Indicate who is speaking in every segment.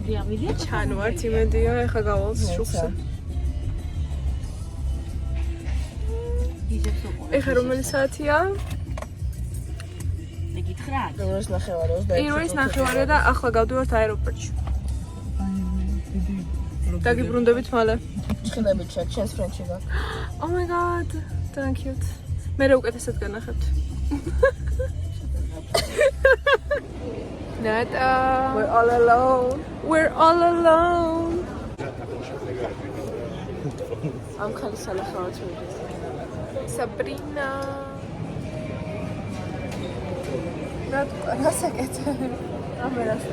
Speaker 1: ჩანო არც იმედია ეხა გავალს შუხზე. ეხა რომელი საათია?
Speaker 2: პირველს ნახევარია.
Speaker 1: პირველის ნახევარია და ახლა გავდივართ აეროპორტში. დაგიბრუნდებით მალე.
Speaker 2: ჭხილებით შეგ, შენს ფრენჩი გაკ.
Speaker 1: Oh my god, thank you. მე რა უკეთესად განახებთ. Nata.
Speaker 2: We're all alone.
Speaker 1: We're all alone.
Speaker 2: ამ ხალის სალახავად ვიდეს.
Speaker 1: Sabrina.
Speaker 2: რასაკეთე? ამერას.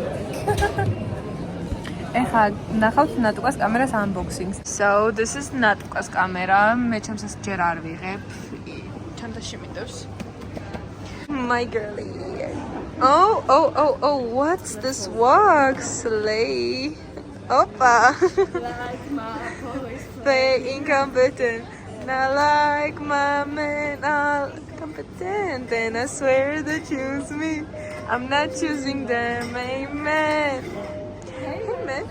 Speaker 1: ეხა ნახავთ ნატუკას კამერას unboxing. So this is ნატუკას კამერა. მე ჩემს ჯერ არ ვიღებ. ჩანთაში მიდევს. My girlie. Oh, what's this wax? Slay. Opa.
Speaker 2: Like my voice.
Speaker 1: They incompetent. Not like my man. All competent. And I swear they choose me. I'm not choosing them. Amen. Amen.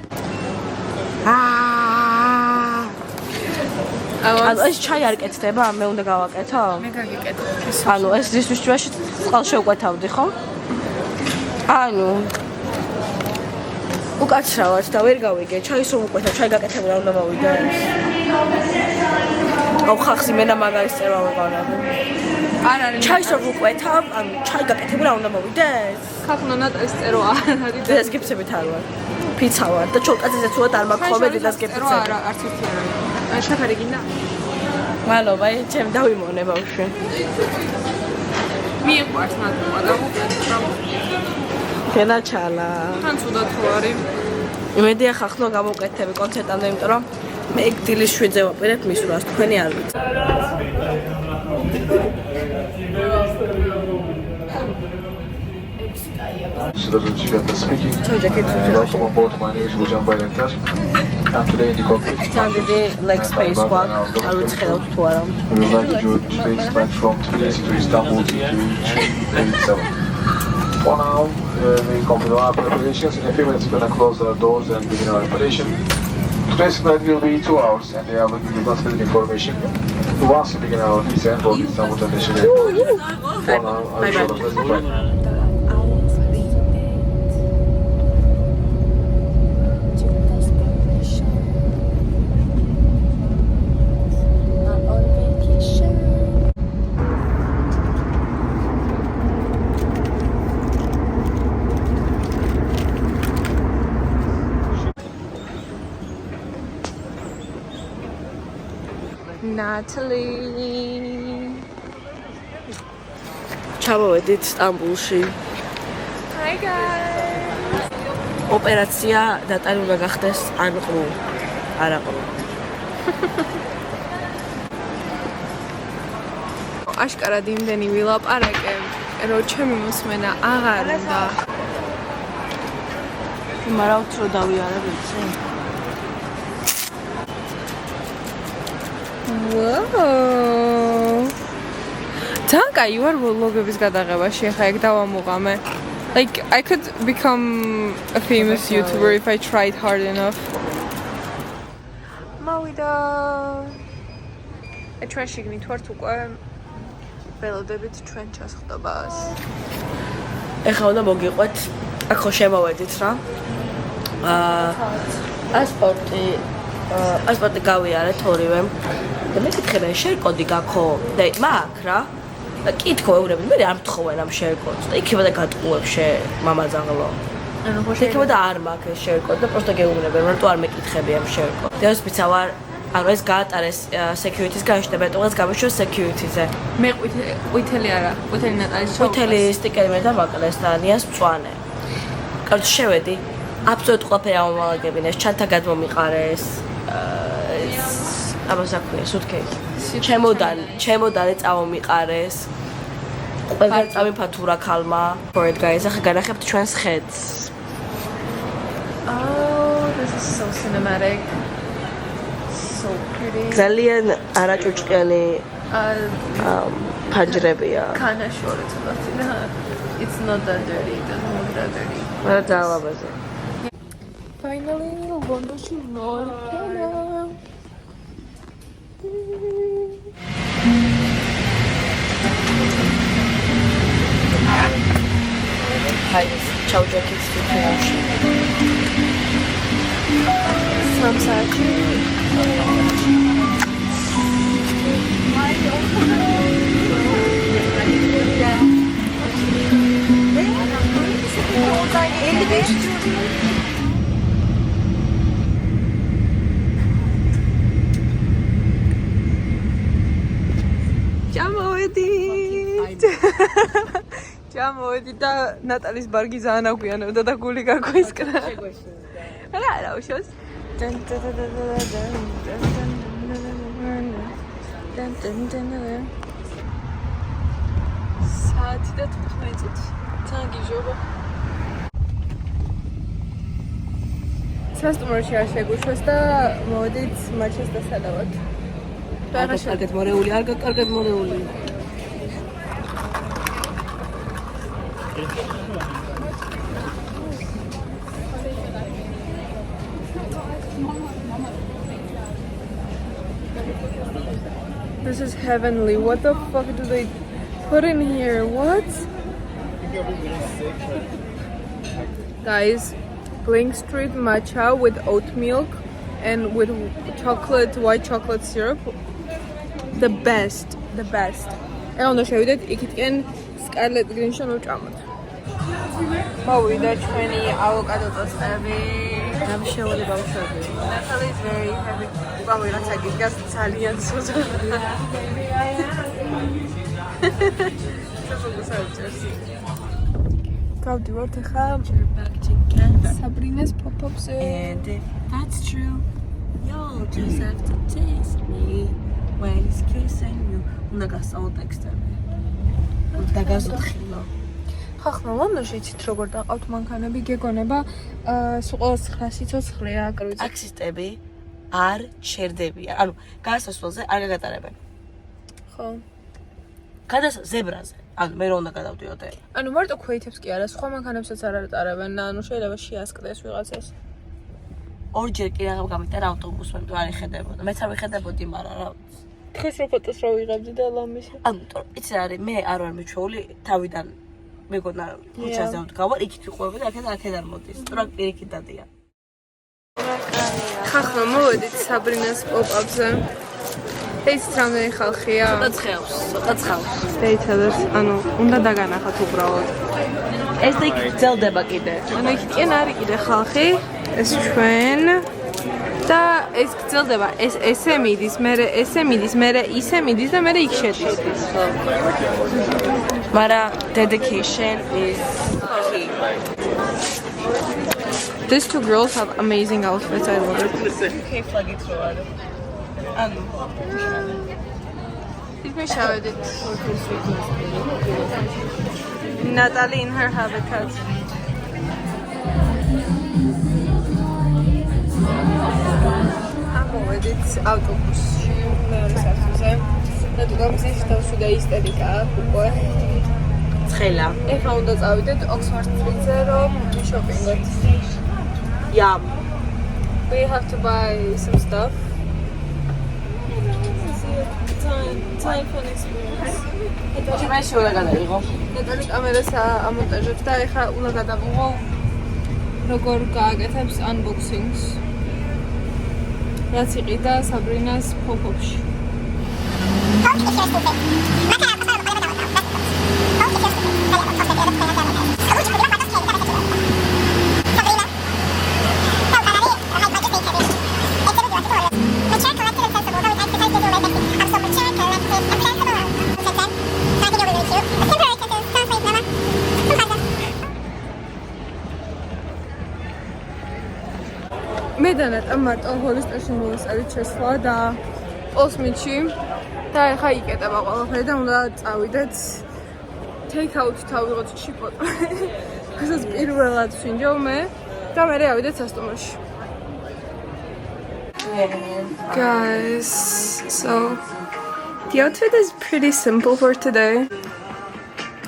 Speaker 2: ანუ ეს ჩაი არ კეთდება, მე უნდა გავაკეთო?
Speaker 1: მე გაგიკეთებ.
Speaker 2: ანუ ეს ზისთვის ჯვარში წყალ შევკვეთავდი, ხო? ანუ უკაცრავად და ვერ გავიგე, ჩაის რომ უკვეთა, ჩაი გაკეთებული არ უნდა მოვიდე. აუ ხახსი მე და მაგარის წერვა ვიყავდი.
Speaker 1: არ არის.
Speaker 2: ჩაის რომ უკვეთავ, ანუ ჩაი გაკეთებული არ უნდა მოვიდეს.
Speaker 1: ხახნო ნატალის წერვა არ არის.
Speaker 2: დედას გიფცებით არ ვარ. ფიცა ვარ და ჩოლკაცეზე ცუდად არ მაქვს ხოლმე დედას გიფცები.
Speaker 1: არა, არც ერთი არ არის. შაფარი გინდა?
Speaker 2: მადლობა, ჩემ დავიმონე ბავშვი.
Speaker 1: მიყვარს ნატუკა და უყურებ.
Speaker 2: გენაჩალა.
Speaker 1: თან ცუდად ხო არის?
Speaker 2: იმედია ხახნო გამოვკეთები კონცერტამდე, იმიტომ რომ მე ეგ დილის 7-ზე ვაპირებ მის ურას, თქვენი არ ვიცი.
Speaker 3: Speaking. Welcome on board. My name is Gujan Bayraktar. I'm today in the cockpit.
Speaker 2: Candy leg space squad. I would say that to Aram.
Speaker 3: We would like to do a space flight from Tbilisi to Istanbul to reach 87. For now, we complete our preparations. In a few minutes, we're going to close our doors and begin our operation. Today's flight will be 2 hours, and they are looking for lots of information. Once we begin our descent on Istanbul International Airport. For now, I wish you a pleasant flight.
Speaker 1: Natalie.
Speaker 2: ჩავავედით სტამბულში.
Speaker 1: Hi guys.
Speaker 2: ოპერაცია დატანი უნდა გახდეს ან ყრუ. არა ყრუ.
Speaker 1: აშკარად იმდენი ვილაპარაკე, რომ ჩემი მოსმენა აღარ უნდა.
Speaker 2: მაგრამ უფრო დავიარებ იცი.
Speaker 1: Wow. Tanka, you are vlogების გადაღებაში ხა ეგ დავამოყამე. Like I could become a famous YouTuber if I tried hard enough. მოვიდა. ჩვენ შიგნით ვართ უკვე ველოდებით ჩვენ ჩასხდობას.
Speaker 2: ეხლა უნდა მოგიყვეთ, აქ ხო შემოვედით რა. პასპორტი გავიარეთ ორივე. და მე კითხე შერკოდი გაქო და მაგ რა. და კითხო ეუბნები, მე არ მთხოვენ ამ შერკოდს და იქება და გატყუებ მამაძაღლო.
Speaker 1: ანუ ხო
Speaker 2: იქება და არ მაქვს ეს შერკოდი და პროსტო გეუბნებენ, რატო არ მეკითხები ამ შერკოდს. და ეს პიცა ვარ, ანუ ეს გაატარეს security-ს გააშტება, ტყუას გამიშვა security-ზე.
Speaker 1: მე ყვითელი არა, ყვითელი ნატალის
Speaker 2: ყვითელი სტიკერი მე დავაკლეს და ნიას მწვანე. კარგი შევედი. აბსოლუტურად ყველაფერი ამომაგებინეს, ჩანთა გადმომიყარეს. აბა საქმეა სუთქეი. ჩემოდანი წამომიყარეს. ყველა წამიფათურა ქალმა. For it guys, ახლა განახებთ ჩვენს ხედს.
Speaker 1: Oh, this is so cinematic. So pretty.
Speaker 2: ძალიან არაჭუჭყიანი ფანჯრებია.
Speaker 1: Kanashore it's not that dirty, it doesn't look that dirty.
Speaker 2: არა ძალაბაზე.
Speaker 1: Finally, ლონდონში მოვიდა.
Speaker 2: Hi, ciao jackets to Porsche.
Speaker 1: სამსაათი. Ჩამოვედით და ნატალის ბარგი ძალიან აგვიანებდა და გული გაგვისკრა. რა უშავს? საათი და 15 წუთი. თან გიჟობა. სასტუმროში არ შეგუშვეს და მოდით მაჩეს დასალავად.
Speaker 2: კარგად მორეული, კარგად მორეული.
Speaker 1: This is heavenly. What the fuck do they put in here? What? Guys, Blink Street matcha with oat milk and with white chocolate syrup. The best. Ელონო შევიდეთ იქითკენ Scarlet Green-შა მოვჭამოთ. მოვიდა ჩვენი ავოკადო ტოსტები.
Speaker 2: გამშეული ბავშვები.
Speaker 1: Natalie is very happy. Გამოვიღაცა გიგას ძალიან სუზა. გავდივართ ახლა საბრინას pop-up-ზე.
Speaker 2: And if that's true, you'll just have to taste me when it's kissing you. უნდა გასწავლო ტექსტები. და გაზოთხილო.
Speaker 1: ხახლა ლონდონში იცით როგორ დაყავთ მანქანები გეგონება სულ ყველა 900 სიცოცხლეა კრუიზი.
Speaker 2: ტაქსისტები არ ჩერდებიან. ანუ გასასვლელზე არ გაგატარებენ.
Speaker 1: ხო.
Speaker 2: ზებრაზე. ანუ მე რო უნდა გადავდიოდე.
Speaker 1: ანუ მარტო ქვეითებს კი არა, სხვა მანქანებსაც არ ატარებენ. ანუ შეიძლება შეასკდეს ვიღაცას.
Speaker 2: ორჯერ კი რაღაც გამიტა რა ავტობუსს მე არ იხედებოდა. მეც არ ვიხედებოდი, მაგრამ რა
Speaker 1: დღეს რო ფოტოს რო ვიღებდი და ლამის.
Speaker 2: ამიტომ იცი რა არის, მე არ ვარ მიჩვეული თავიდან მეგონა ქუჩაზე ვდგავარ, იქით ვიყვები და აქედან მოდის. თუ რა პირიქით დადიან.
Speaker 1: ხახლა მოვედით საბრინას pop-up-ზე. ეს რამდენი ხალხია?
Speaker 2: ცოტა ცხავს.
Speaker 1: States-ად, ანუ უნდა დაგანახათ უბრალოდ.
Speaker 2: ეს და იქ გრძელდება კიდე.
Speaker 1: ანუ იქიდან არის კიდე ხალხი, ეს ჩვენ და ეს გრძელდება, ეს ესე მიდის, მერე ესე მიდის, მერე ისე მიდის და მერე იქ შედის.
Speaker 2: მაგრამ dedication is key.
Speaker 1: These two girls have amazing outfits. I love it.
Speaker 2: Okay, flag-ით რო არის. ანუ
Speaker 1: It's შევედით. Natalie in her habitat. ამოვედით ავტობუსში მეორე სართულზე და თუ გამზის თავში და ისტერიკა უკვე
Speaker 2: ცხელა.
Speaker 1: ეხლა უნდა წავიდეთ Oxford Street-ზე რომ შოპინგოთ.
Speaker 2: Yeah.
Speaker 1: We have to buy some stuff. Time for experience.
Speaker 2: მე შეულა გადაიღო.
Speaker 1: ნატალი კამერას ამონტაჟებს და ეხლა უნდა გადავიღო როგორ გააკეთებს unboxings. რაც იყიდა საბრინას pop-up-ში. მე და ნატა მარტო ჰოლისტერში მოვისწრით შესვლა და პოსმიტში და ეხა იკეტება ყველაფერი და უნდა წავიდეთ take out თავიღოთ შიპოთ. რასაც პირველად ვინჯოვ მე და მერე ავიდეთ სასტუმროში. Guys, so the outfit is pretty simple for today.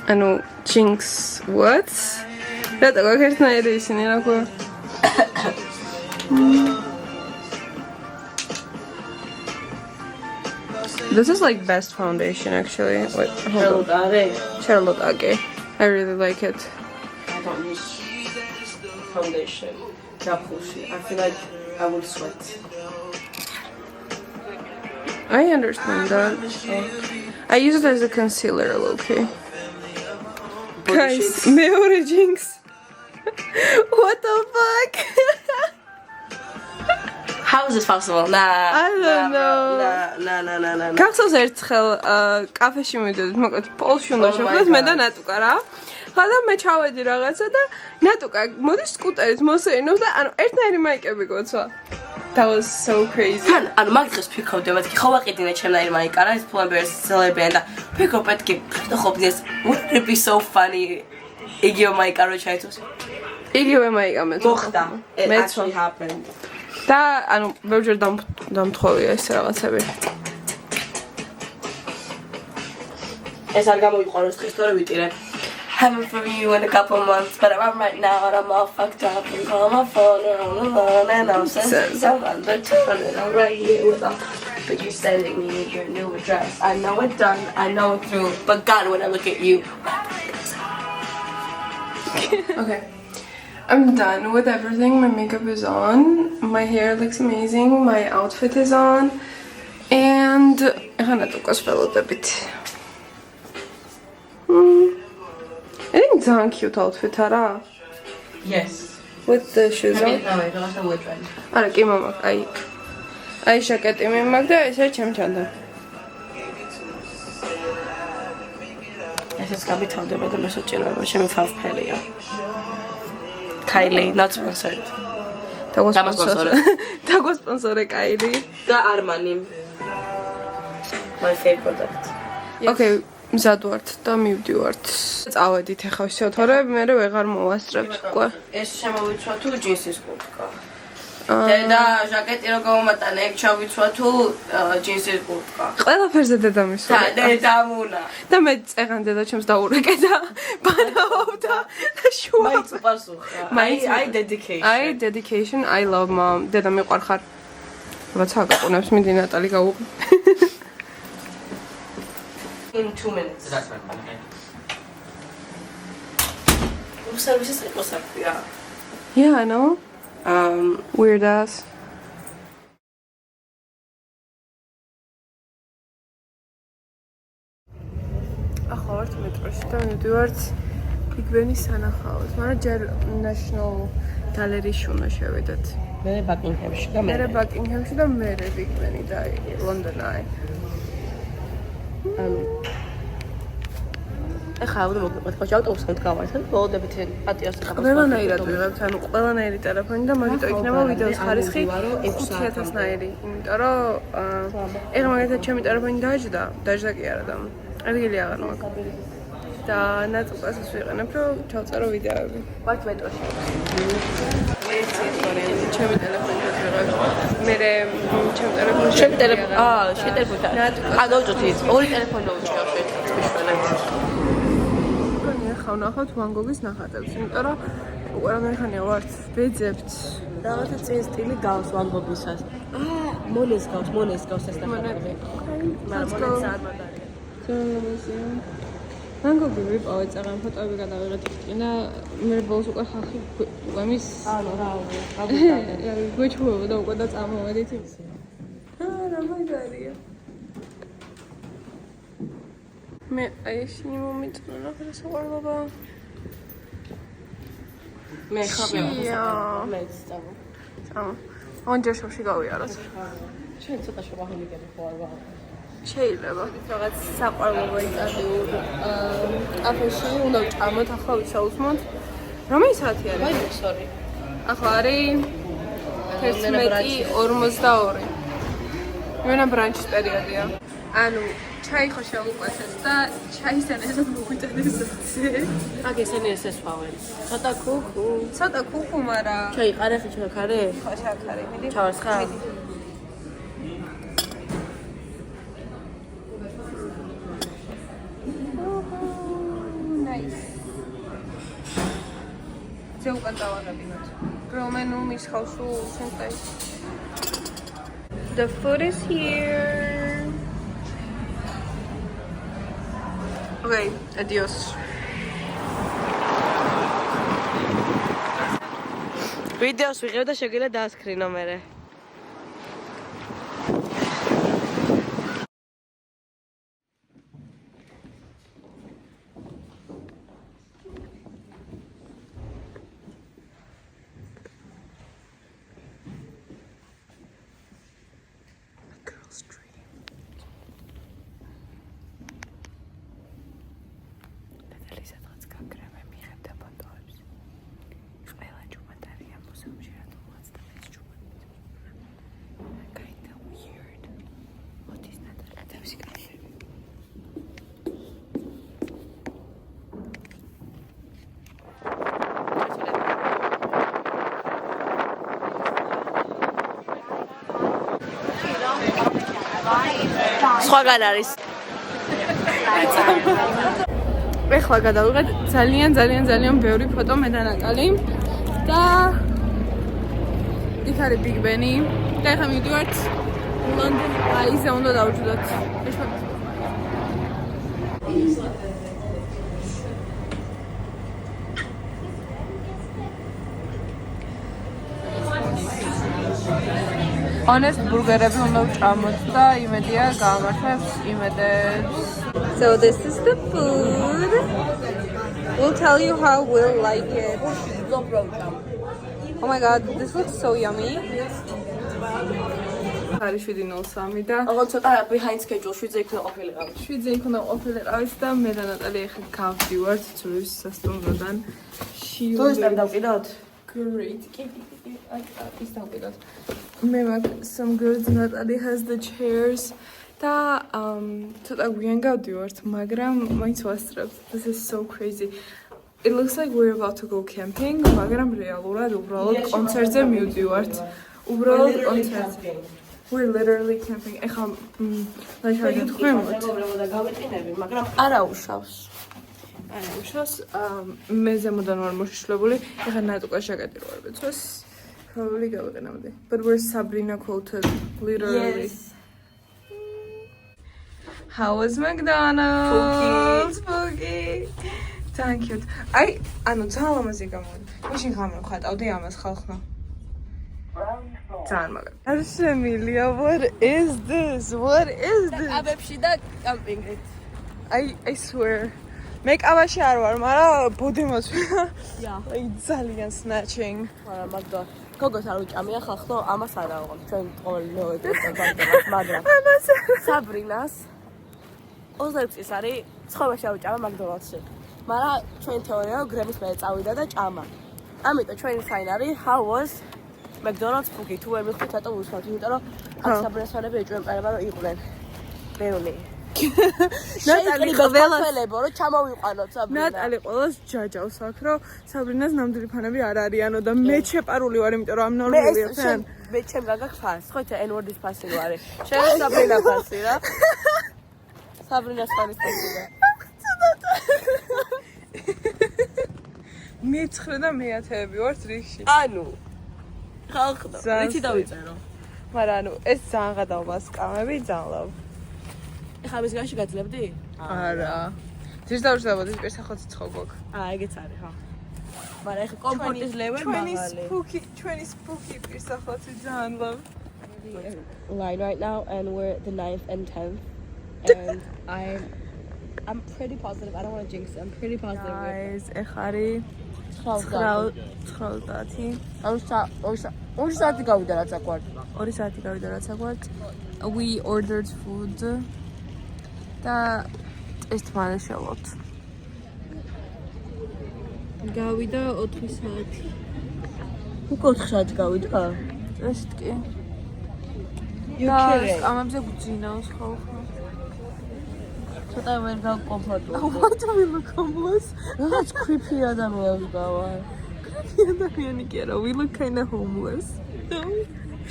Speaker 1: ანუ Jinx, what? რატო გაქერთნაირი ისინი რა ქვია? This is like best foundation actually. Wait, hold on. Charlotte Agay. I really like it.
Speaker 2: I don't use foundation. I feel like I will sweat.
Speaker 1: I understand that. I use it as a concealer, okay. Guys, მეორე jinx. What the fuck?
Speaker 2: How is this possible? Nah.
Speaker 1: I don't know.
Speaker 2: Nah.
Speaker 1: გახსოვს ერთხელ კაფეში მივიდოდით, მოკლედ პოლში უნდა შევხვდეთ მე და ნატუკა რა. ხოდა მე ჩავედი რაღაცა და ნატუკა მოდის სკუტერით მოსეინოს და ანუ ერთნაირი მაიკები გოცვა. That was so crazy.
Speaker 2: ანუ მაგ დღეს ფიქრობდი მეთქი ხო ვაყიდინე ჩემნაირი მაიკა რა ის ფლამბერს ცელებიან და ფიქრობ მეთქი ხობდეს would it be so funny იგივე მაიკა რო ჩაიცოს.
Speaker 1: იგივე მაიკა მე
Speaker 2: მოხდა. It actually happened.
Speaker 1: და ანუ ბევრჯერ დამთხოვია ეს რაღაცები.
Speaker 2: ეს არ გამოიყვანოს დღეს თორე ვიტირებ. Haven't for you in a couple months, but I'm right now and I'm all fucked up and call my phone and I'm sending someone the tune and I'm right here with them. But you're sending me your new address. I know it's done, I know it's through, but God, when I look at you.
Speaker 1: Okay. I'm done with everything. My makeup is on. My hair looks amazing. My outfit is on. And I'm gonna spell it a bit. I think it's a cute outfit, Tara.
Speaker 2: Yes.
Speaker 1: With the shoes on. Ara ki mama, ai jacket me magda esa chemchanda.
Speaker 2: ეს გამითავდება და მოსაჭიროება ჩემი ფავფელია. Kylie, not sponsored. Tago sponsor Kylie. და Armani. My favorite product.
Speaker 1: Okay, მზად ვართ და მივდივართ. წავედით ახლა ისე თორე მე ვეღარ მოვასწრებთ უკვე.
Speaker 2: ეს შემოვიცვა თუ ჯინსის კურტკა. და ჟაკეტი რო გამომატანე, ეგ ჩავიცვა თუ ჯინსის კურტკა.
Speaker 1: ყველაფერზე დედა მისვა.
Speaker 2: დედამუნა.
Speaker 1: და მე წეღან დედა ჩემს დაურეკე და ბანაობდა და შუა.
Speaker 2: მაიც უპასუხა. I dedication.
Speaker 1: I dedication, I love mom. დედა მიყვარხარ. როცა გაყუნებს მინდი ნატალი გაუყ.
Speaker 2: In 2 minutes. That's fine. Okay. Services it was up, yeah.
Speaker 1: Yeah, I know. Weird ass. ახლა ვართ მეტროში და მივდივართ ბიგბენის სანახაოდ, მაგრამ ჯერ National Gallery-ში უნდა შევიდეთ.
Speaker 2: მე ბაკინგჰემში და
Speaker 1: მე ბაკინგჰემში და მე ბიგბენი და ლონდონი.
Speaker 2: ეხლა უნდა მოგიყვეთ ხო ავტობუსთან გავართ ბოლოდებით პატიოს და
Speaker 1: ყველანაირად ვიღებთ ანუ ყველანაირი ტელეფონი და მაგიტო იქნება ვიდეოს ხარისხი 5000-ნაირი იმიტომ რომ ეხლა მაგალითად ჩემი ტელეფონი დაჯდა კი არა და ადგილი აღარ მაქვს და ნაწყვასაც ვიყენებ რომ ჩავწერო ვიდეოები
Speaker 2: ვართ მეტროში
Speaker 1: ჩემი ტელეფონი ვიღებ მე ჩემი ტელეფონი
Speaker 2: შენ ტელეფონი დავუჭოთ ის ორი ტელეფონი დავუჭიო შენ
Speaker 1: ვნახავთ ვან გოგის ნახატებს, იმიტომ რომ უკვე რამეხანია ვართ ვეძებთ.
Speaker 2: რაღაცა წინ სტილი გავს ვან გოგისას. მონეს გავს ეს ნახატები. მაგრამ მონეს არ მაგარია.
Speaker 1: ვან გოგი ვიპოვე წაღან ფოტოები გადავიღეთ იქნა, მე ბოლოს უკვე ხალხი გვემის
Speaker 2: ანუ რა
Speaker 1: გვეჩვევა და უკვე და წამოვედით ის. რა მაგარია. მე აი ისინი მომიწონა რა საყვარლობა
Speaker 2: მე ხაბე მე წამოონჯერშოვში
Speaker 1: გავიაროთ
Speaker 2: შენ ცოტა შევაჰოლიკები ხო არ ვარ
Speaker 1: შეიძლება რაღაც საყვარლობა იტარიულ კაფეში უნდა ვჭამოთ ახლა ვისაუბროთ რომელი საათი არის
Speaker 2: აი სორი
Speaker 1: ახლა არის 11:42 მენა ბრანჩის პერიოდია ანუ ჩაი ხო შევუყვეთეთ და ჩაისთან ერთად მოგვიტანეს ზეთზე.
Speaker 2: აქ ესენი ესესვავენ. ცოტა
Speaker 1: ქუხუ, მაგრამ
Speaker 2: ჩაი ყარეხი ჩაქარე?
Speaker 1: ხო, ჩაქარე. მიდი.
Speaker 2: ჩავარცხა?
Speaker 1: Nice. ზეუკან დავაღებინოთ. Romenu miskalsu sentai. The food is here. Okay, adios.
Speaker 2: ვიდეოს ვიღებ და შეგიძლია დაასკრინო მერე. სხვაგან არის.
Speaker 1: ეხლა გადავიღეთ ძალიან ბევრი ფოტო მე და ნატალი და იქ არის Big Ben-ი და ეხლა მივდივართ London Eye-ზე უნდა დავჯდოთ. Honest burgerები უნდა ვჭამოთ და იმედია გამართებს იმედებს. So this is the food. We'll tell you how we'll like it. Oh my god, this looks so yummy. არის 7:03 და
Speaker 2: აღარ ცოტა behind schedule 7-ზე იქნა ყოფილიყავით.
Speaker 1: 7-ზე იქნა ყოფილიყავით და მე და ნატალი ახლა გავდივართ ცურის სასტუმროდან.
Speaker 2: თოისთან დავყიდოთ?
Speaker 1: Great. ის დავყიდოთ. მე მაქვს some goods, Natalie has the chairs. და ცოტა გვიან გავდივართ, მაგრამ მაინც ვასწრებთ. This is so crazy. It looks like we're about to go camping, მაგრამ რეალურად უბრალოდ კონცერტზე მივდივართ. უბრალოდ კონცერტზე. We're literally camping. ეხლა ლაიხარ გეთქვემოთ.
Speaker 2: გავეყინები, მაგრამ არა უშავს.
Speaker 1: არა უშავს. მე ზემოდან ვარ მოშიშვლებული. ეხლა ნატუკა შეკეტი რო არ ბეწვეს. Probably გავეყინებდი. But we're Sabrina quoted, literally.
Speaker 2: Yes.
Speaker 1: How was McDonald's? Spooky. Thank you. ანუ ძალიან ლამაზი გამოვიდა. მაშინ გამოვხატავდი ამას ხალხმა. ძალიან მაგარი. Arshemilya, what is this? What is this?
Speaker 2: აბებში და კამპინგით.
Speaker 1: I swear. Make-up-ში არ ვარ, მაგრამ ბოდიმოს.
Speaker 2: Yeah.
Speaker 1: Like ძალიან snatching.
Speaker 2: არა, მაგდა. გოგოს არ უჭამია ხალხო, ამას არ ავიღოთ. ჩვენ ყოველი ნოემბერს მაგრამ საბრინას 26 წლის არის, ცხოვრებაში აუჭამა McDonald's-ში. მაგრამ ჩვენ თეორია გრემის მე წავიდა და ჭამა. ამიტომ ჩვენი საინ არის how was McDonald's Spooky თუ ვერ მიხდით რატომ უსმართ, იმიტომ რომ აქ საბრინას ფანები ეჭვენ პარება რომ იყვნენ. ბერონი.
Speaker 1: ნატალი ყველას
Speaker 2: ხელებო რომ ჩამოვიყვანოთ საბრინა.
Speaker 1: ნატალი ყველას ჯაჯავს აქ რომ საბრინას ნამდვილი ფანები არ არიანო და მე შეპარული ვარ, იმიტომ რომ ამ ნორმალია ფან.
Speaker 2: მე ჩემ გაგა ფას, ხო იცი N-word-ის ფასი რო არის. შენ საბრინა ფასი რა. საბრინას ფანის ფასი რა.
Speaker 1: მე-9 და მე-10-ები ვართ რიგში.
Speaker 2: ანუ ხალხო, რითი დავიწერო?
Speaker 1: მაგრამ ანუ ეს ძალიან გადავმა სკამები ძალიან.
Speaker 2: ეხლა მის გაში გაძლებდი?
Speaker 1: არა. ძირს დავშდებოდი პირსახოთ ცხო გვაქვს.
Speaker 2: ეგეც არის ხო. მაგრამ ეხლა კომფორტის level მაღალი.
Speaker 1: ჩვენი spooky პირსახოთი ძალიან love.
Speaker 2: Line right now and we're the 9th and 10th and I'm pretty positive. I don't want to jinx it. I'm pretty positive.
Speaker 1: Guys, ეხლა არის 9:10.
Speaker 2: ორი საათი გავიდა რაც აკვარ.
Speaker 1: 2 საათი გავიდა რაც აკვარ. We ordered food. და ეს თვალე შევოთ. გავიდა 4 საათი.
Speaker 2: უკვე 4 საათი გავიდა?
Speaker 1: ეს კი.
Speaker 2: და
Speaker 1: სკამებზე გვძინავს ხალხო.
Speaker 2: ცოტა ვერ გავკომფორტული.
Speaker 1: What do we look homeless?
Speaker 2: რაღაც creepy ადამიანს გავარ.
Speaker 1: Creepy ადამიანი კი არა, we look kind of homeless. No.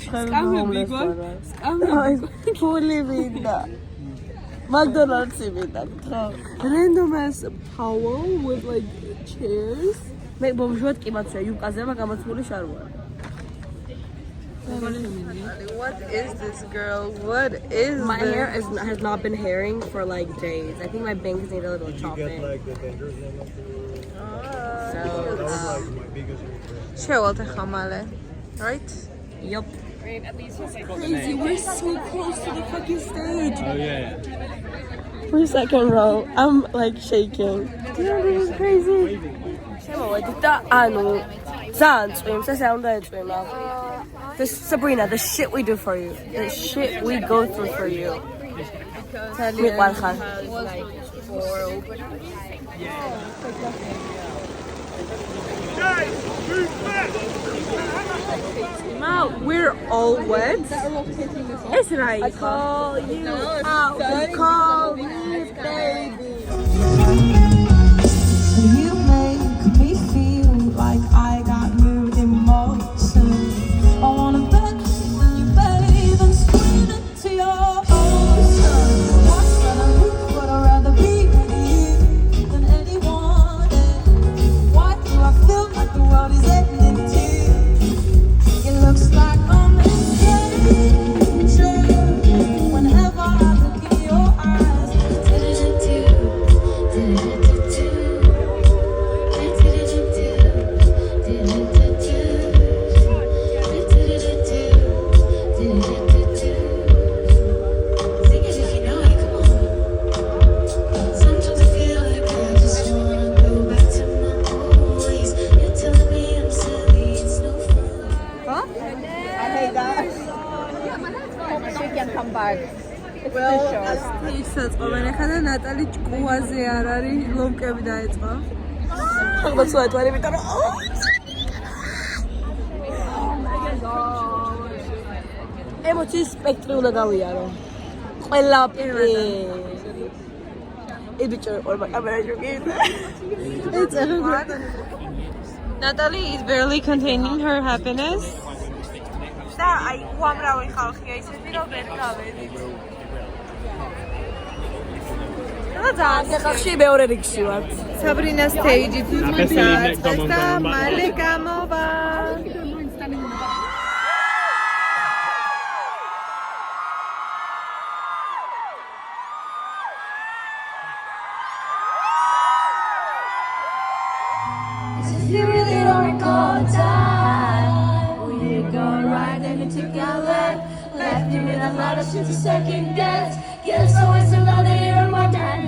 Speaker 2: სკამები გვაქვს. სკამები. ფული მინდა. McDonald's მინდა.
Speaker 1: Random ass powwow with like chairs.
Speaker 2: მე ბომჟუად კი მაცვია იუკაზე მაგამაცმული შარვა.
Speaker 1: What is this, girl? What is
Speaker 2: My
Speaker 1: this?
Speaker 2: hair has not been hairing for like days. I think my bangs need a little chopping.
Speaker 1: შევალთ ახლა მალე. Right?
Speaker 2: Yup. Crazy, we're so close to the fucking stage.
Speaker 4: Oh yeah.
Speaker 2: We're second row. I'm like shaking. Damn, this is crazy. შემოვედით და ანუ ძალიან წვიმს, ესე უნდა ეწვიმა. This Sabrina, the shit we do for you. The shit we go through for you. მიყვარხარ.
Speaker 1: We're all wet.
Speaker 2: It's right. I call you out. You call me baby.
Speaker 5: You make me feel like I got new emotions. I wanna bet you, babe, and swim into your ocean. What's gonna look, but I'd rather be with you than anyone else. Why do I feel like the world is ending too? It looks like I'm in danger whenever I look in your eyes.
Speaker 1: ისაც ხა და ნატალი ჭკუაზე არ არის, ლომკები დაეწყო.
Speaker 2: აღმოცვათ ვარ, იმიტომ რომ ემოციის სპექტრი უნდა გავიარო. ყველაფერი. ებიჭო ყურმა კამერაში გიძე.
Speaker 1: Natalie is barely containing her happiness. და აი უამრავი ხალხია ისეთი რომ ვერ გავედით.
Speaker 2: ხალხში მეორე რიგში ვარ.
Speaker 1: Sabrina stage-ი დაწყეს და მალე გამოვა.
Speaker 5: You really don't recall time. We go right and it took our left. Left you with a lot of shit to second guess. Guess always another year of my time.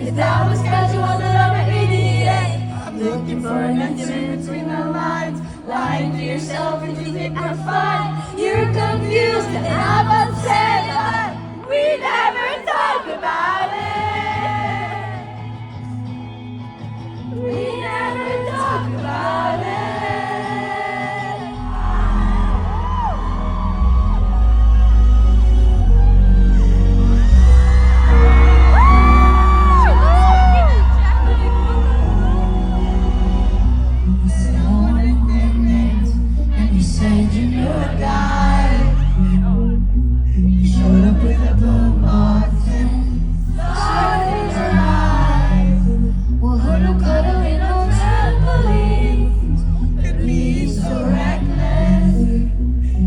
Speaker 5: If that was casual, then I'm an idiot. I'm looking for an answer between the lines. Lying to yourself and you think we're fine. You're confused and I'm upset. But we never talk about it. We never talk about it. And you said you knew a guy. You showed up with a boombox and started to ride. We'll cuddle in on trampolines. Me so reckless.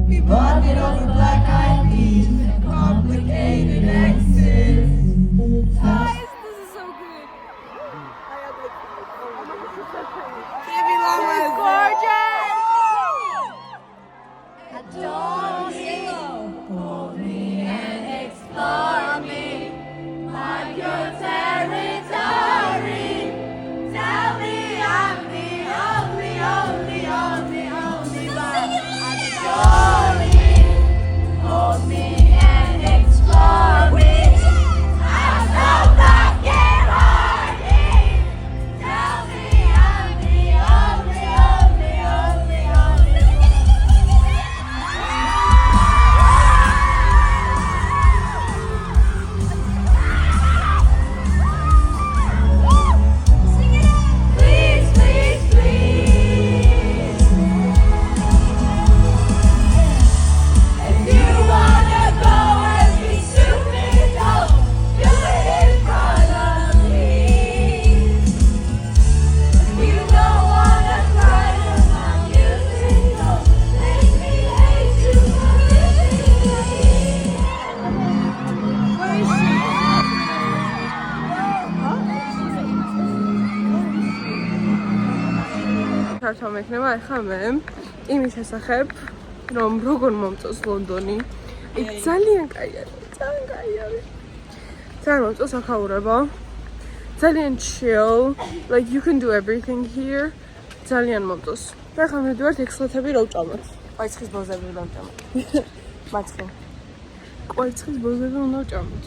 Speaker 5: We bonded over black eyed peas and complicated exes.
Speaker 1: Guys, this is so good. Baby Llama is gorgeous. ქართვა მექნება ახლა მე იმის შესახებ რომ როგორ მომწონს ლონდონი. იქ ძალიან კაი არის, ძალიან კაი არის. ძალიან მომწონს აქაურება. ძალიან chill, like you can do everything here. ძალიან მომწონს. და ახლა მივდივართ ექსლათები რა ვჭამოთ.
Speaker 2: კვერცხის ბოზები უნდა ვჭამოთ. მაცხი.
Speaker 1: კვერცხის ბოზები უნდა ვჭამოთ.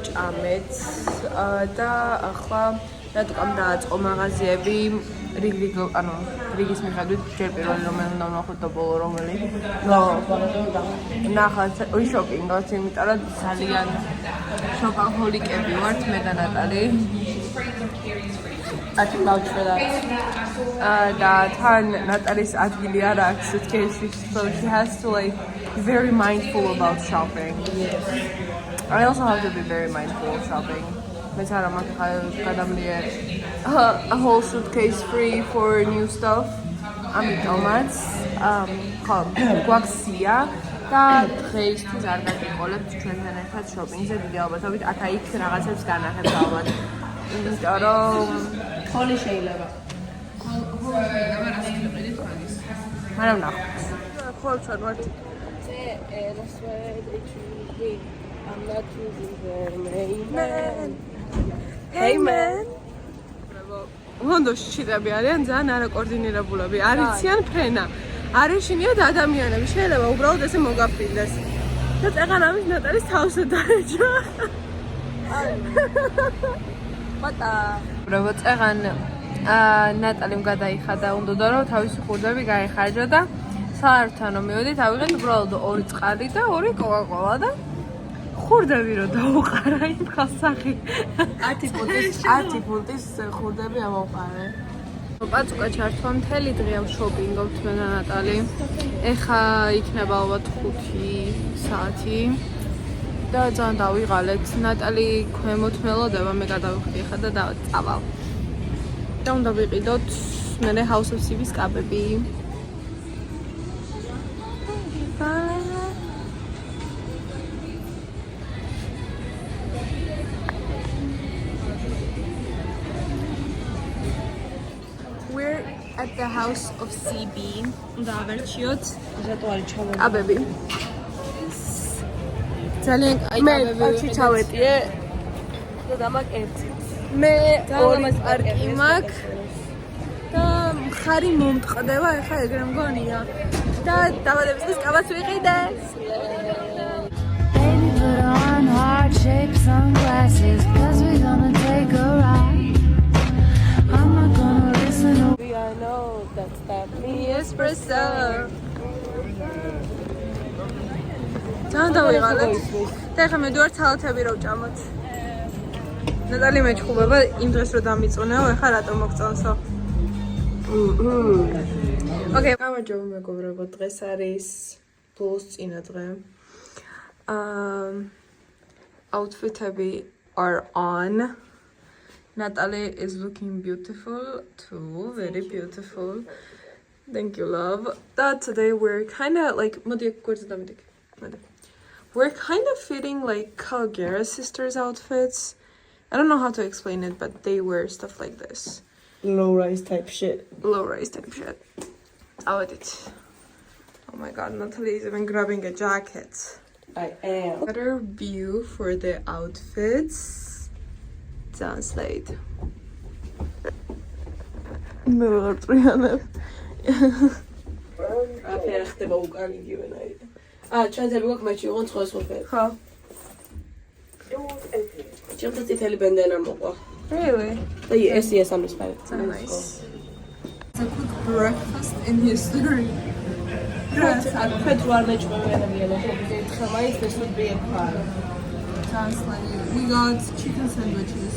Speaker 1: ჭამეთ და ახლა რატომ დააწყო მაღაზიები რიგის მიხედვით ჯერ პირველი რომელი უნდა ვნახოთ და ბოლო რომელი ნახოთ შოპინგოთ იმიტომ რომ ძალიან შოპაჰოლიკები ვართ მე და ნატალი და თან ნატალის ადგილი არ აქვს suitcase-ში so she has to like be very mindful about shopping. I also have to be very mindful of shopping. Met haar maak ik gadamlier a whole suitcase free for new stuff. Amit omats kom guaxia და დღეისთვის არ გაგიყოლებთ ჩვენთან ერთად შოპინგზე დიდი ალბათობით აქა-იქ რაღაცებს განახებთ ალბათ. იმიტომ რომ
Speaker 2: ხოლი შეიძლება.
Speaker 1: მაგრამ ნახოთ. ხოლმე ვარ.
Speaker 2: I'm not choosing them.
Speaker 1: Hey man. ლონდონში ჩიტები არიან ძალიან არაკოორდინირებულები. არ იციან ფრენა. არ ეშინიათ ადამიანები. შეიძლება უბრალოდ ესე მოგაფრინდეს. და წეღან ამის ნატალის თავზე დაეჯა.
Speaker 2: მოტა.
Speaker 1: ბრavo წეღან ნატალიმ გადაიხადა უნდა რომ თავისი ხურდები გაიხარჯა და საერთოდ მივედით ავიღეთ უბრალოდ 2 წყალი და 2 კოკაკოლა და ხურდები რო დაუყარა იმ ხალხი
Speaker 2: 10 ფუნტის ხურდები ამოვყარე.
Speaker 1: პაწუკა ჩართვა მთელი დღე შოპინგობთ მე და ნატალი. ეხა იქნება ალბათ 5 საათი და ძალიან დავიღალეთ. ნატალი ქვემოთ მელოდება, მე გადავიხდი ეხა და წავალ. და უნდა ვიყიდოთ მე House of C's კაბები. At the House of CB. და ავერჩიოთ
Speaker 2: რატო არის ჩავარდა?
Speaker 1: კაბები. ძალიან კაი კაბები.
Speaker 2: მე ჩავეტიე და დამაკერცი.
Speaker 1: მე 2 პარკი მაქვს და მხარი მომტყდება, ეხლა ეგრე მგონია. და დაბადების კაბაც ვიყიდე.
Speaker 5: Baby, put on heart-shaped sunglasses, 'cause we're gonna take a ride. I'm not gonna listen to
Speaker 2: I know that's that me
Speaker 1: espresso. ძალიან დავიღალეთ. და ეხლა მივდივართ სალათები რა ვჭამოთ. ნატალი მეჩხუბება იმ დღეს რო დამიწუნეო, ეხლა რატომ მოგწონსო? Okay, გამარჯობა მეგობრებო, დღეს არის ბოლოს წინა დღე. Outfitები are on. Natalie is looking beautiful too, very beautiful. Thank you, love. That today we're kind of like, we're kind of fitting like Calgary sisters' outfits. I don't know how to explain it, but they wear stuff like this.
Speaker 2: low-rise type shit.
Speaker 1: Low-rise type shit. Oh, it. Oh my god, Natalie is even grabbing a jacket.
Speaker 2: I am.
Speaker 1: Better view for the outfits. Translate. მე ვეღარ წრიანებ.
Speaker 2: აფერა ხდება უკან იგივენაირად. ჩვენები გვაქვს მეჩი ოღონდ სხვადასხვაფერი.
Speaker 1: ხო.
Speaker 2: ჩემთვის წითელი ბენდანა მოყვა.
Speaker 1: Really?
Speaker 2: და ესე ამის ფარი.
Speaker 1: So nice. It's a quick breakfast in history.
Speaker 2: Petru არ მეჭმევი ადამიანები. ხმაის დასწრები ეფარ.
Speaker 1: Translate. We got chicken sandwiches.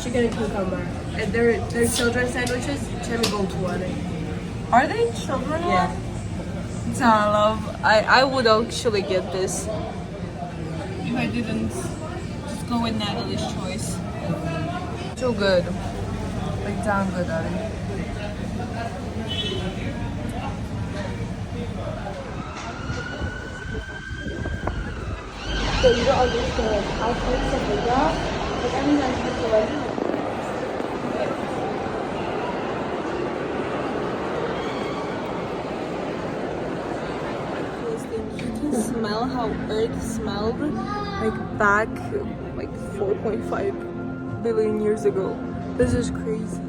Speaker 2: Chicken and cucumber. And they're children sandwiches. Chemi go to one.
Speaker 1: Are they children?
Speaker 2: Yeah.
Speaker 1: Love. I would actually get this if I didn't just go with Natalie's choice. Too good. Like damn good at it.
Speaker 2: So you don't understand. I put something up, but every time you put it
Speaker 1: smell how Earth smelled like back like 4.5 billion years ago. This is crazy.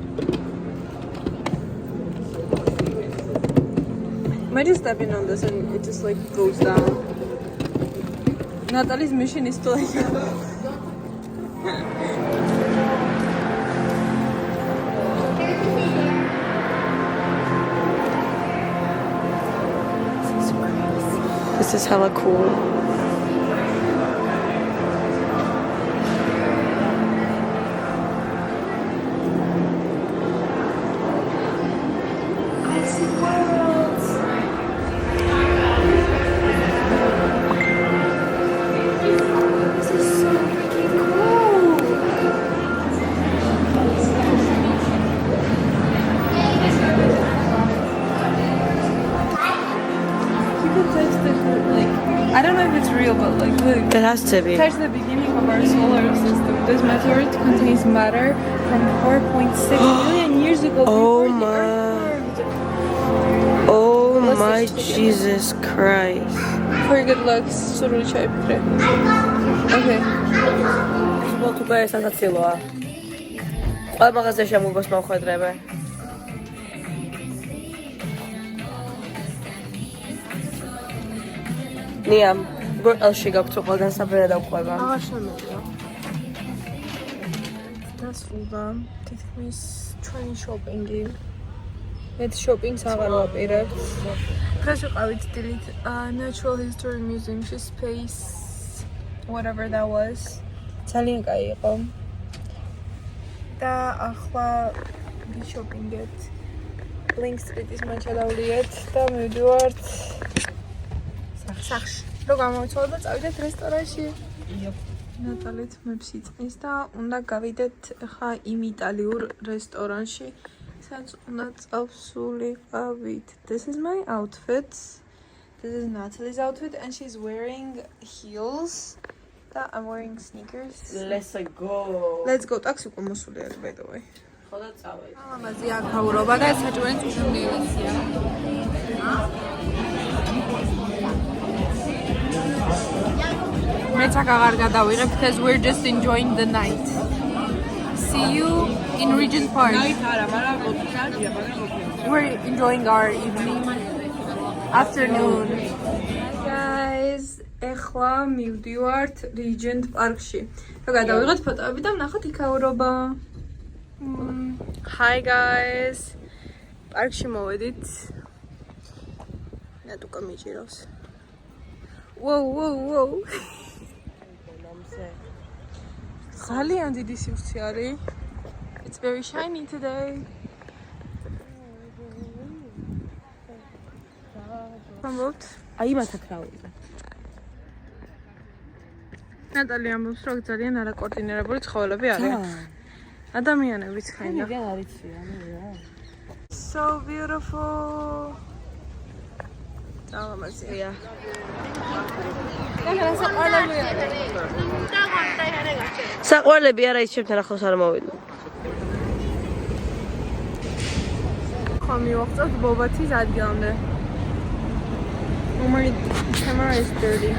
Speaker 1: Might just stepping on this and it just like goes down. Natalie's mission is to like This is hella cool. I don't know if it's real, but like look.
Speaker 2: It has to be.
Speaker 1: Touch the beginning of our solar system. This meteorite contains matter from 4.6 million years ago.
Speaker 2: Oh
Speaker 1: before the
Speaker 2: my.
Speaker 1: Earth formed.
Speaker 2: Oh
Speaker 1: Let's
Speaker 2: my
Speaker 1: just together.
Speaker 2: Jesus Christ.
Speaker 1: For good luck, სურვილი ჩაიფიქრე. Okay.
Speaker 2: თუბა ესაცილოა. ყველა მაღაზია შემოგოს მომხვედრებე. ნიამ, გორტალში გაქვთ ყველგან საფრენა დაუყვება.
Speaker 1: აღარ შემიძლია. დასრულდა თითქმის ჩვენი შოპინგი. მე შოპინგს აღარ ვაპირებ. დღეს ვიყავით დილით Natural History Museum-ში Space whatever that was. ძალიან კაი იყო. და ახლა ვიშოპინგეთ. Link Street-ის მაჩადავლიეთ და მივდივართ სახში. რო გამოვიცვალოთ და წავიდეთ რესტორანში. ნატალეთ მეფს იწნის და უნდა გავიდეთ ხა იმ იტალიურ რესტორანში, სადაც უნდა წავსულიყავით. This is my outfit. This is Natalie's outfit and she's wearing heels. და I'm wearing sneakers.
Speaker 2: Let's go.
Speaker 1: Let's go. ტაქსი უკვე მოსული არის by the way.
Speaker 2: ხოდა წავედი.
Speaker 1: ამაზე აქაურობა და საჭმელი უზრუნველია. მეც აღარ გადავიღებ because we're just enjoying the night. See you in Regent Park. We're enjoying our evening, afternoon. Guys, ეხლა მივდივართ Regent Park-ში. და გადავიღეთ ფოტოები და ვნახოთ იქაურობა. Hi guys. პარკში მოვედით. ნატუკა მიჭირავს. Whoa. ძალიან დიდი სივრცე არის. It's very shiny today. ამბობთ?
Speaker 2: აი მათ აქ რავია.
Speaker 1: ნატალი ამბობს, რომ ძალიან არაკოორდინირებული ცხოველები არიან. ადამიანებიც ხაინდა.
Speaker 2: ვიღა არიცია, ნუ.
Speaker 1: So beautiful. Alamasia.
Speaker 2: საყვარლები არა ის ჩემთან ახლოს არ მოვიდნენ.
Speaker 1: ხომ მივაღწევთ ბობათის ადგილამდე. My camera is dirty.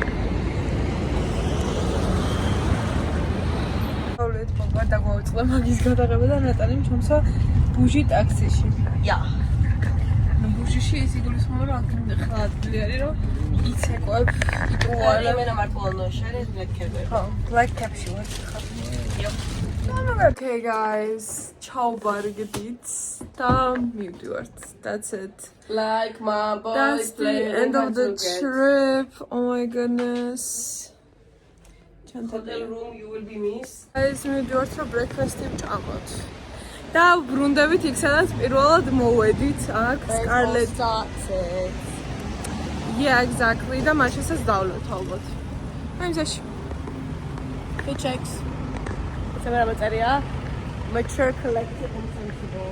Speaker 1: აულეთ ბობა დაგვაუწყდა მაგის გადაღება და ნატალიმ ჩამსვა ბუჟი ტაქსიში. ბუჟიში ის იგულისხმება რომ აქ ხლა ადგილი არის რომ იცეკვებ იტყუალა.
Speaker 2: მე მარტო შენ black cap.
Speaker 1: ხო, black cap-ში ვარ ხა. Okay guys, ჩავბარგდით და მივდივართ. That's it.
Speaker 2: Like my boys.
Speaker 1: That's the end of the trip. Oh my goodness.
Speaker 2: Hotel room you will be miss.
Speaker 1: Guys, მივდივართ რომ breakfast-ი ვჭამოთ. და ბრუნდებით იქ სადაც პირველად მოვედით აქ Scarlet
Speaker 2: started.
Speaker 1: Yeah, exactly. და მაშასაც დავლეთ ალბათ. ამისაში. It checks.
Speaker 2: Mature, collective and sensible.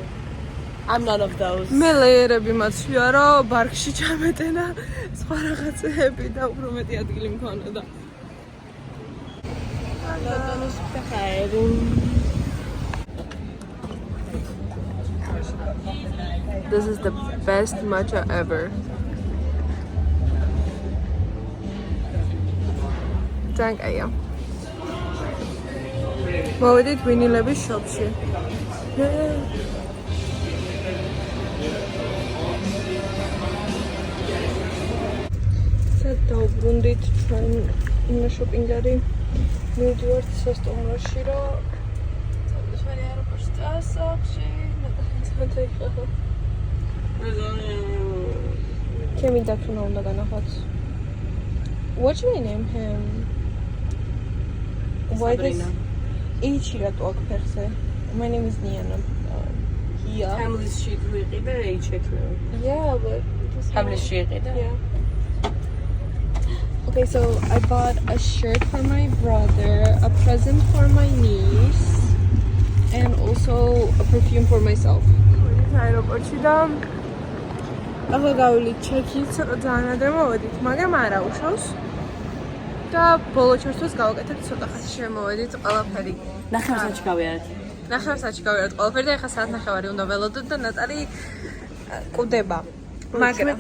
Speaker 2: I'm none of those.
Speaker 1: მე ლეიერები მაცვია რომ ბარგში ჩამეტენა სხვა რაღაცეები და უფრო მეტი ადგილი მქონოდა. This is the best matcha ever. ძალიან კაია. მოვედით ვინილების შოპში. სად დავბრუნდით ჩვენ შოპინგარი. მივდივართ სასტუმროში, რომ ჩვენი აეროპორტში წასახში. ჩემი დაქრნა უნდა განახოთ. What should I name him? Why does Ichira talk per se? My name is Niana. Yeah.
Speaker 2: Hamlis shit ვიყიდე ეჩექნე.
Speaker 1: Yeah, but
Speaker 2: Hamlis შეიყიდე.
Speaker 1: yeah. Okay, so I bought a shirt for my brother, a present for my niece, and also a perfume for myself. აეროპორტში და ახლა გავილი ჩეკი ცოტა ძალიან ადრე მოვედით, მაგრამ არა უშავს. და ბოლო ჩართვას გავაკეთებ ცოტა ხანში შემოვედით ყველაფერი.
Speaker 2: ნახევარსაათში გავიარეთ.
Speaker 1: ნახევარსაათში გავიარეთ ყველაფერი და ახლა საათ ნახევარი უნდა ველოდოთ და ნატალი კვდება. მაგრამ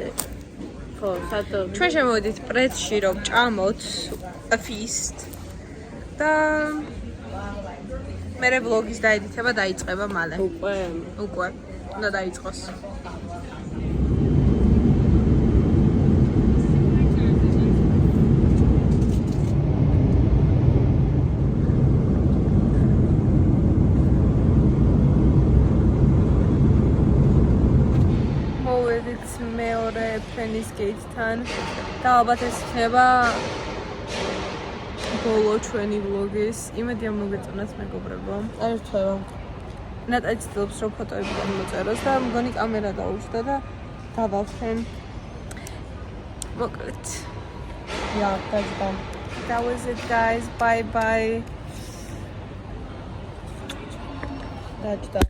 Speaker 2: ხო, სათო.
Speaker 1: ჩვენ შემოვედით პრეთში რომ ჭამოთ a feast და მერე ვლოგის დაედიტება დაიწყება მალე. უკვე უნდა დაიწყოს. მოვედით მეორე ფრენის გეითთან და ალბათ ეს ხდება ბოლო ჩვენი ვლოგის. იმედია მოგეწონათ მეგობრებო.
Speaker 2: ერთვება.
Speaker 1: ნატალი ცდილობს რომ ფოტოები გამოწეროს და მგონი კამერა დაუშვა და დავავხენ. მოკლედ.
Speaker 2: Yeah, that's done.
Speaker 1: That was it guys. Bye bye.
Speaker 2: That's done.